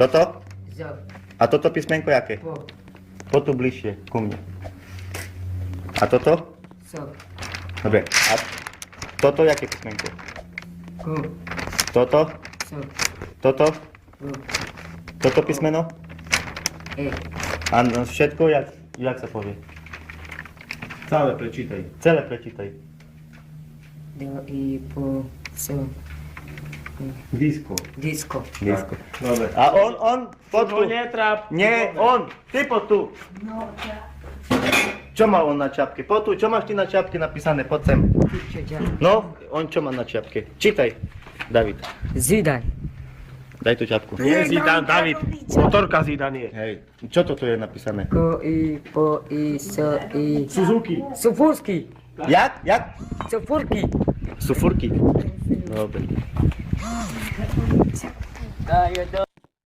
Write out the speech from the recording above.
Toto? Z. A toto písmenko jaké? Po. Po tu bližšie, ku mne. A toto? So. Dobre. A toto jaké písmenko? Ku. Toto? So. Toto? Ku. Toto písmeno? E. A všetko, jak sa povie? Całe prečítaj. Celé prečítaj. Do i po. So. Disko. Disco. Nízko. Dobre. A on, pod tu. To netráp. Nie, on, ty pod tu. Čo má on na čapke? Pod tu, čo máš ty na čapke napísané? Poď sem. Čo? No, on čo má na čapke? Čítaj, David. Zidane. Daj tú čapku. Nie Zidane, David. Motorka Zidane je. Hej, čo toto je napísané? Ko i po i so i. Suzuki. Sufurski. Jak? Jak? Sufurki. Sufurky. Dobre. Tayo do